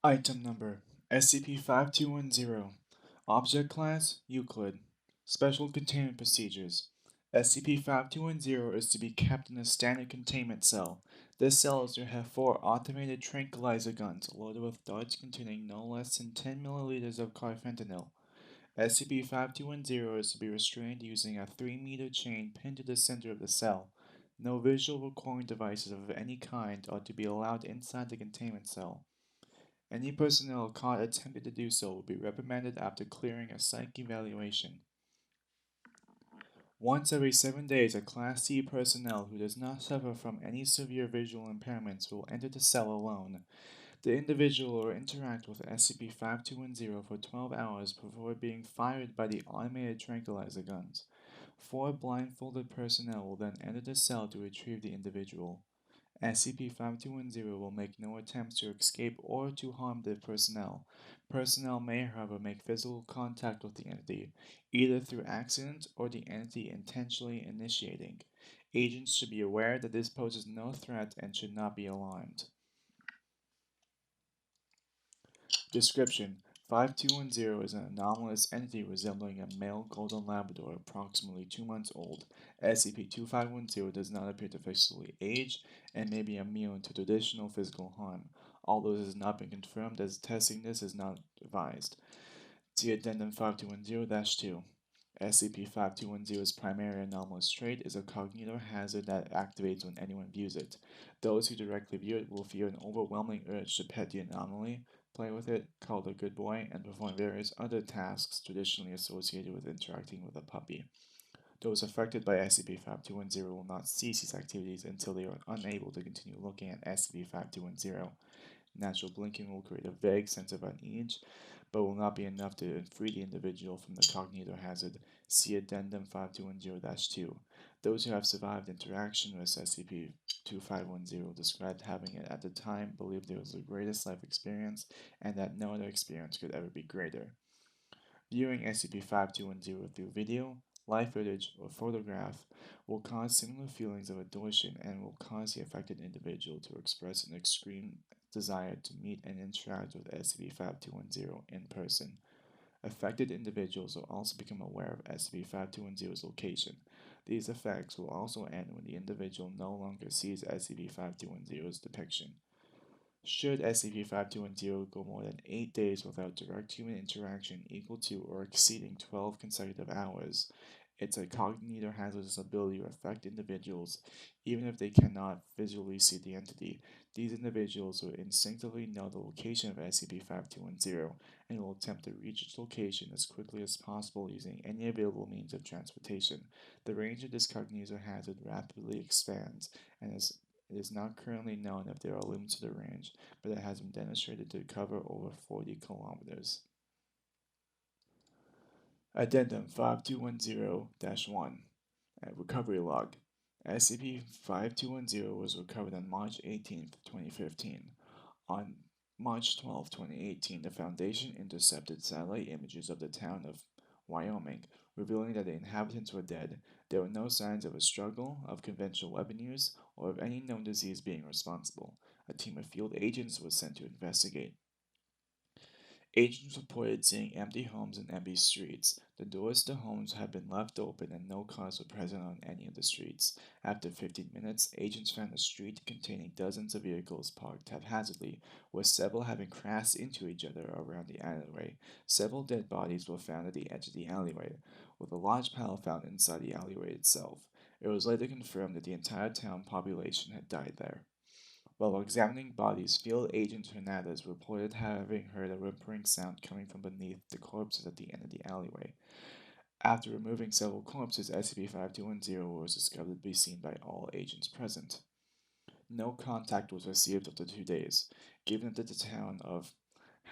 Item number SCP-5210. Object Class Euclid. Special Containment Procedures. SCP-5210 is to be kept in a standard containment cell. This cell is to have 4 automated tranquilizer guns loaded with darts containing no less than 10 milliliters of carfentanil. SCP-5210 is to be restrained using a 3-meter chain pinned to the center of the cell. No visual recording devices of any kind are to be allowed inside the containment cell. Any personnel caught attempting to do so will be reprimanded after clearing a psych evaluation. Once every 7 days, a Class C personnel who does not suffer from any severe visual impairments will enter the cell alone. The individual will interact with SCP-5210 for 12 hours before being fired by the automated tranquilizer guns. 4 blindfolded personnel will then enter the cell to retrieve the individual. SCP-5210 will make no attempts to escape or to harm the personnel. Personnel may, however, make physical contact with the entity, either through accident or the entity intentionally initiating. Agents should be aware that this poses no threat and should not be alarmed. Description: 5210 is an anomalous entity resembling a male golden labrador approximately 2 months old. SCP-2510 does not appear to physically age and may be immune to traditional physical harm, although it has not been confirmed as testing this is not advised. See Addendum 5210-2. SCP-5210's primary anomalous trait is a cognitohazard that activates when anyone views it. Those who directly view it will feel an overwhelming urge to pet the anomaly, play with it, call it a good boy, and perform various other tasks traditionally associated with interacting with a puppy. Those affected by SCP-5210 will not cease these activities until they are unable to continue looking at SCP-5210. Natural blinking will create a vague sense of unease, but will not be enough to free the individual from the cognitohazard. See Addendum 5210-2. Those who have survived interaction with SCP-2510 described having it at the time believed it was the greatest life experience and that no other experience could ever be greater. Viewing SCP-5210 through video, live footage, or photograph will cause similar feelings of adoration and will cause the affected individual to express an extreme desire to meet and interact with SCP-5210 in person. Affected individuals will also become aware of SCP-5210's location. These effects will also end when the individual no longer sees SCP-5210's depiction. Should SCP-5210 go more than 8 days without direct human interaction equal to or exceeding 12 consecutive hours, it's a cognitohazard's ability to affect individuals even if they cannot visually see the entity. These individuals will instinctively know the location of SCP-5210 and will attempt to reach its location as quickly as possible using any available means of transportation. The range of this cognitohazard rapidly expands and it is not currently known if there are limits to the range, but it has been demonstrated to cover over 40 kilometers. Addendum 5210-1 Recovery Log SCP-5210 was recovered on March 18, 2015. On March 12, 2018, the Foundation intercepted satellite images of the town of Wyoming, revealing that the inhabitants were dead. There were no signs of a struggle, of conventional weapon use, or of any known disease being responsible. A team of field agents was sent to investigate. Agents reported seeing empty homes and empty streets. The doors to the homes had been left open and no cars were present on any of the streets. After 15 minutes, agents found a street containing dozens of vehicles parked haphazardly, with several having crashed into each other around the alleyway. Several dead bodies were found at the edge of the alleyway, with a large pile found inside the alleyway itself. It was later confirmed that the entire town population had died there. While examining bodies, Field Agent Hernandez reported having heard a whimpering sound coming from beneath the corpses at the end of the alleyway. After removing several corpses, SCP-5210 was discovered to be seen by all agents present. No contact was received after 2 days, given that the town of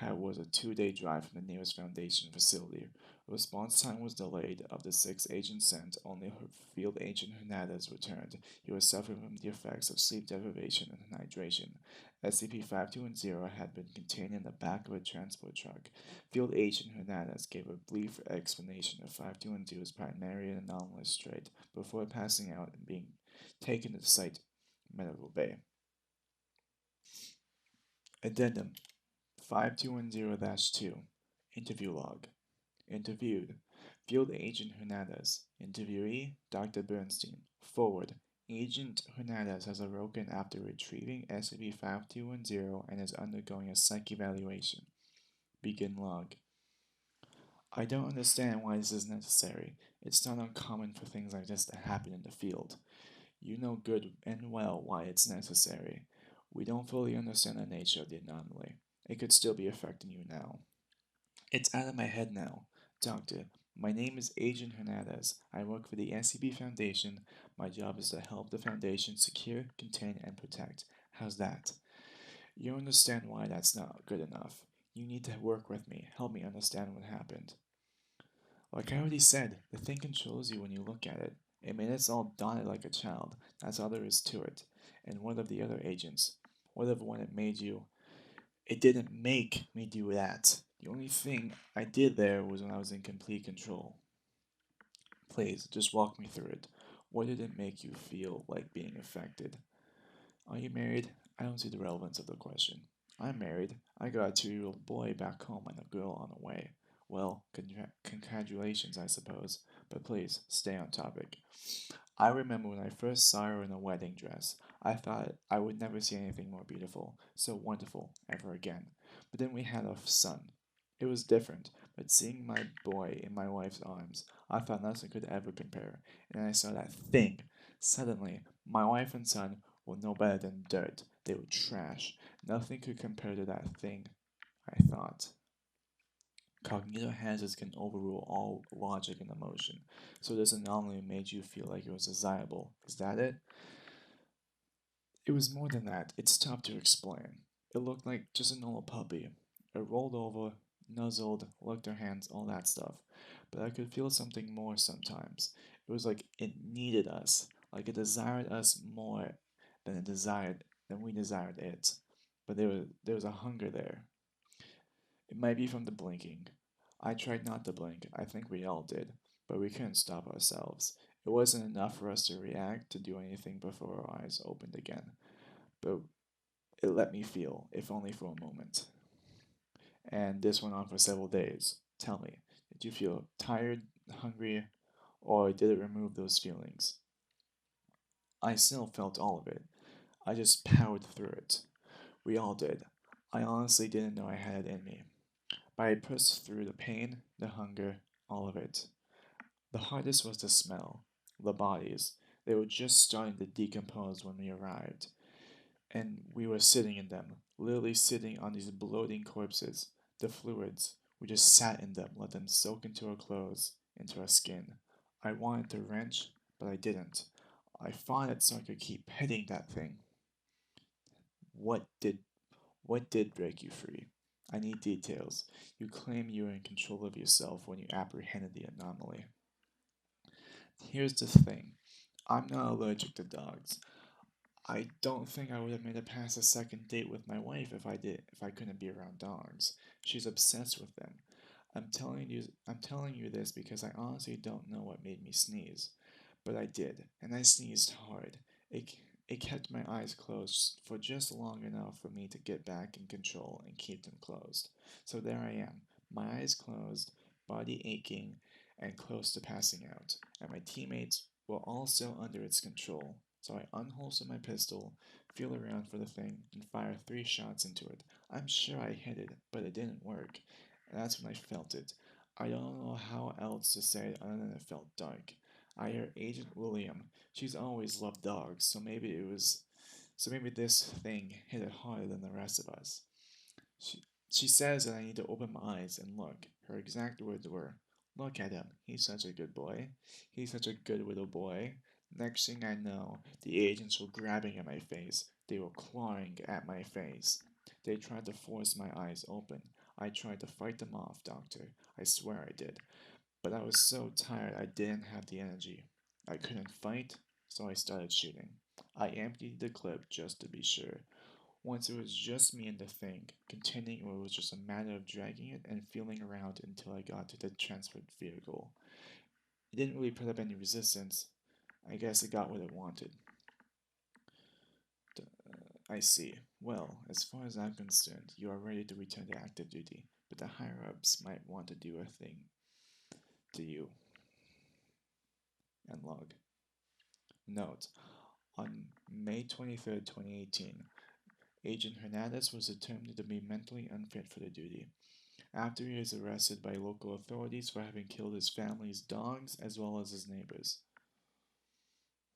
was a 2-day drive from the nearest Foundation facility. Response time was delayed. Of the 6 agents sent, only Field Agent Hernandez returned. He was suffering from the effects of sleep deprivation and dehydration. SCP-5210 had been contained in the back of a transport truck. Field Agent Hernandez gave a brief explanation of 5210's primary anomalous trait before passing out and being taken to the site medical bay. Addendum 5210-2. Interview log. Interviewed. Field Agent Hernandez. Interviewee, Dr. Bernstein. Forward. Agent Hernandez has awoken after retrieving SCP-5210 and is undergoing a psych evaluation. Begin log. I don't understand why this is necessary. It's not uncommon for things like this to happen in the field. You know good and well why it's necessary. We don't fully understand the nature of the anomaly. It could still be affecting you now. It's out of my head now. Doctor, my name is Agent Hernandez. I work for the SCP Foundation. My job is to help the Foundation secure, contain, and protect. How's that? You understand why that's not good enough. You need to work with me. Help me understand what happened. Like I already said, the thing controls you when you look at it. It made us all dotted like a child. That's all there is to it. And what of the other agents? What of when it made you? It didn't make me do that. The only thing I did there was when I was in complete control. Please, just walk me through it. What did it make you feel like being affected? Are you married? I don't see the relevance of the question. I'm married. I got a 2-year-old boy back home and a girl on the way. Well, congratulations, I suppose. But please, stay on topic. I remember when I first saw her in a wedding dress. I thought I would never see anything more beautiful, so wonderful, ever again. But then we had a son. It was different, but seeing my boy in my wife's arms, I thought nothing could ever compare. And I saw that thing. Suddenly, my wife and son were no better than dirt. They were trash. Nothing could compare to that thing, I thought. Cognitohazards can overrule all logic and emotion, so this anomaly made you feel like it was desirable. Is that it? It was more than that. It's tough to explain. It looked like just a normal puppy. It rolled over, nuzzled, licked our hands, all that stuff. But I could feel something more sometimes. It was like it needed us, like it desired us more than we desired it. But there was a hunger there. It might be from the blinking. I tried not to blink, I think we all did, but we couldn't stop ourselves. It wasn't enough for us to react, to do anything before our eyes opened again. But it let me feel, if only for a moment. And this went on for several days. Tell me, did you feel tired, hungry, or did it remove those feelings? I still felt all of it. I just powered through it. We all did. I honestly didn't know I had it in me. But I pushed through the pain, the hunger, all of it. The hardest was the smell, the bodies. They were just starting to decompose when we arrived. And we were sitting in them, literally sitting on these bloating corpses. The fluids, we just sat in them, let them soak into our clothes, into our skin. I wanted to wrench, but I didn't. I fought it so I could keep hitting that thing. What did what did break you free? I need details. You claim you were in control of yourself when you apprehended the anomaly. Here's the thing. I'm not allergic to dogs. I don't think I would have made it past a second date with my wife if I couldn't be around dogs. She's obsessed with them. I'm telling you this because I honestly don't know what made me sneeze. But I did, and I sneezed hard. It it kept my eyes closed for just long enough for me to get back in control and keep them closed. So there I am, my eyes closed, body aching, and close to passing out. And my teammates were all still under its control. So I unholster my pistol, feel around for the thing, and fire 3 shots into it. I'm sure I hit it, but it didn't work. And that's when I felt it. I don't know how else to say it other than it felt dark. I hear Agent William. She's always loved dogs, so maybe this thing hit it harder than the rest of us. She she says that I need to open my eyes and look. Her exact words were, "Look at him. He's such a good boy. He's such a good little boy." Next thing I know, the agents were grabbing at my face. They were clawing at my face. They tried to force my eyes open. I tried to fight them off, Doctor. I swear I did. But I was so tired I didn't have the energy. I couldn't fight, so I started shooting. I emptied the clip just to be sure. Once it was just me and the thing, containing it was just a matter of dragging it and feeling around until I got to the transport vehicle. It didn't really put up any resistance. I guess it got what it wanted. I see. Well, as far as I'm concerned, you are ready to return to active duty, but the higher-ups might want to do a thing to you. And log. Note, on May 23rd, 2018, Agent Hernandez was determined to be mentally unfit for the duty after he was arrested by local authorities for having killed his family's dogs as well as his neighbors.